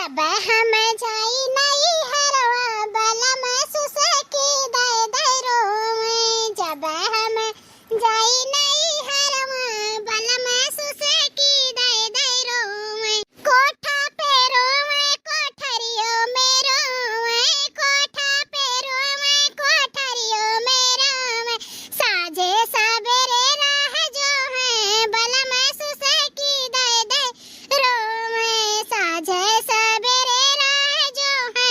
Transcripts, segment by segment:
जब हम जाई नहीं हरवा बला महसूस की दे दे रोवे जब हम जाई नहीं हरवा बला महसूस की दे दे रोवे कोठा पे रोवे कोठरियो में रोवे कोठा पे रोवे कोठरियो में रोवे साजे सबेरे राह जो है बला महसूस की दे दे रोवे साजे सबेरे राह जो है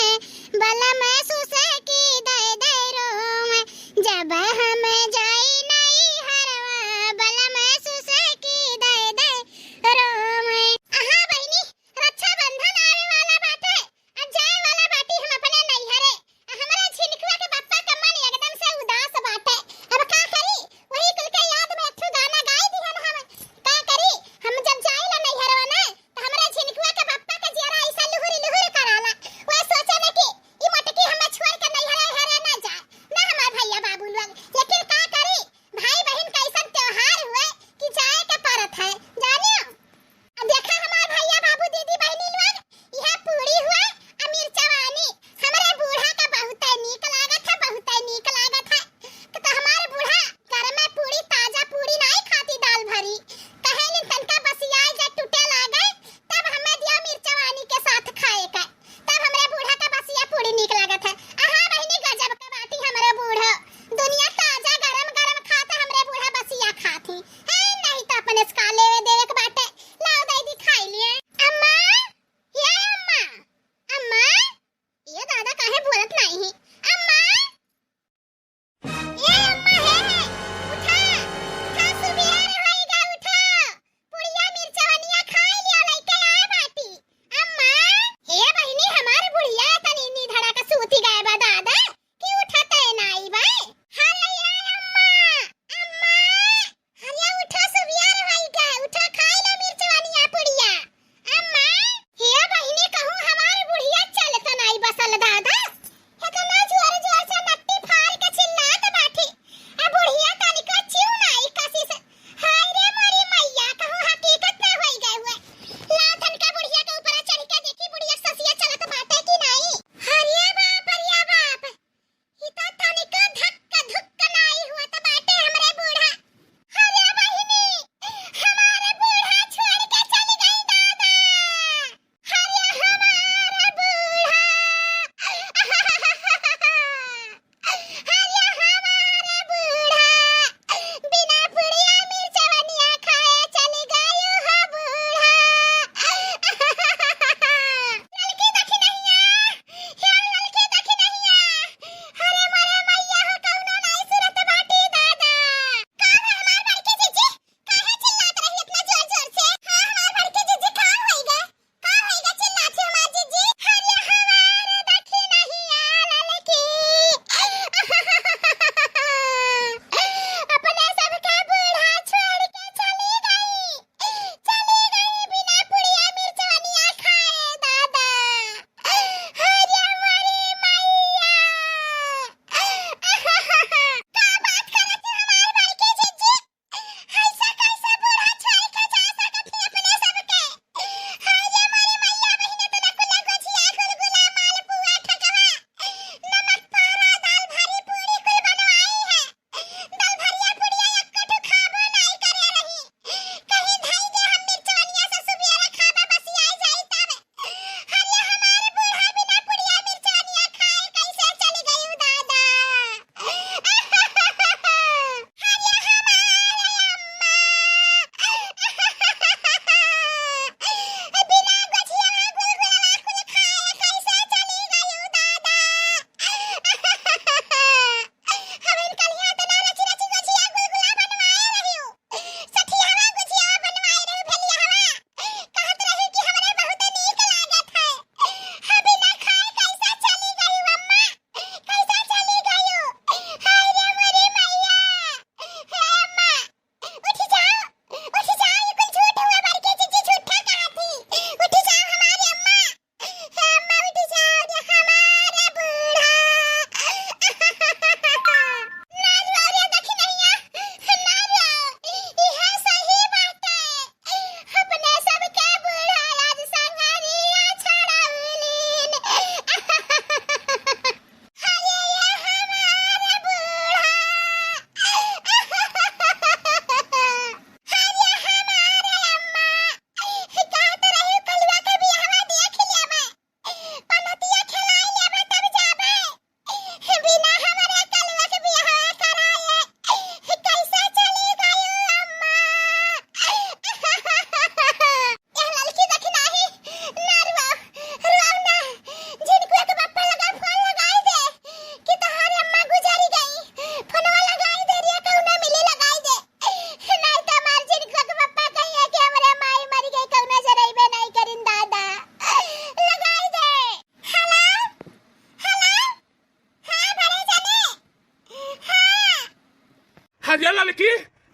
हरिया लड़की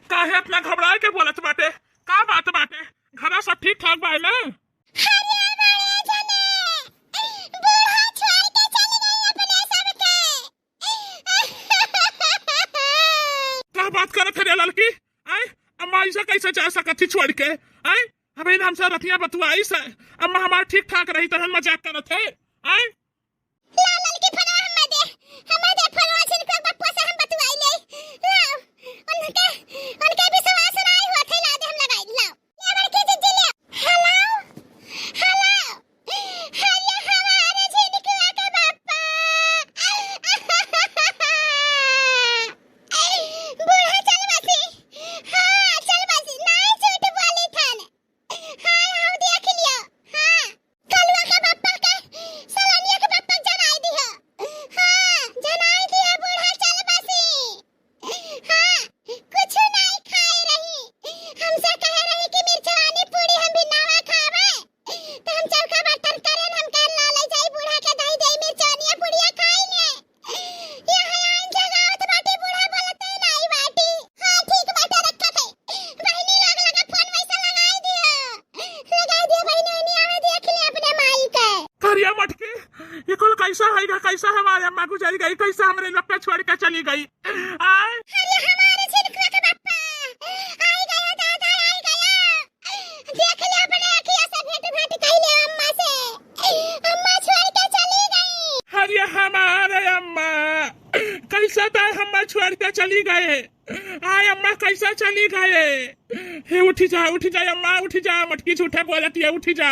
काहे इतना घबराए के बोलत बाटे? का बात बाटे? घरा सब ठीक ठाक बा ना? क्या बात करत हरिया लड़की? आय अम्मा ऐसा कैसे जा सकत थी छोड़ के? आय अबे हमसे रतिया बतुआई से अम्मा हमार ठीक ठाक रही तहन मजाक करत है। आय ला लड़की फरा हमें दे फरवा छिन पे बप्पा से हम बतुआई ले ला उनके विश्वास राय होत है ला दे हम लगाई ला ये लड़की जिद्दी ले हेलो हेलो हरिया हमारे झिनकुआ के बप्पा बूढ़ा चल बसी हां चल बसी नहीं झूठ बोली थाने हां हम देख लियो हां कलवा के बप्पा के सलानिया के बप्पा जनाई दियो हां जनाई दियो बूढ़ा चल बसी हां कुछ नहीं खाए रही हमसे कह रही कि मिर्चवानी पूरी हम भी नावा खावे तो हम चरखा बर्तन करें हम कह ला ले जाई बूढ़ा के दही दे मिर्चवानी पूरी खाई ने यहां आइन जगह तो बाटी बूढ़ा बोलते नहीं बाटी हां ठीक बाटे रखा थे बहनी लगा फोन वैसा लगाई दियो बहनी नहीं आवे देख ले अपने माई के हरिया मटके ये कुल कैसा है? कैसा हमारे अम्मा गुजर गई? कैसा हमरे लोग पे छोड़ के चली गई? आय अरे हमारे झिनकुआ के बप्पा आई गया दादा आई गया देख ले अपने अखिया से भेंट कई ले अम्मा से अम्मा छोड़ के चली गई। हरिया हमारे अम्मा कैसा था? अम्मा छोड़ के चली गए। आय अम्मा कैसा चली गए? हे उठी जा अम्मा उठी जा, मटकी झूठे बोलती है, उठी जा।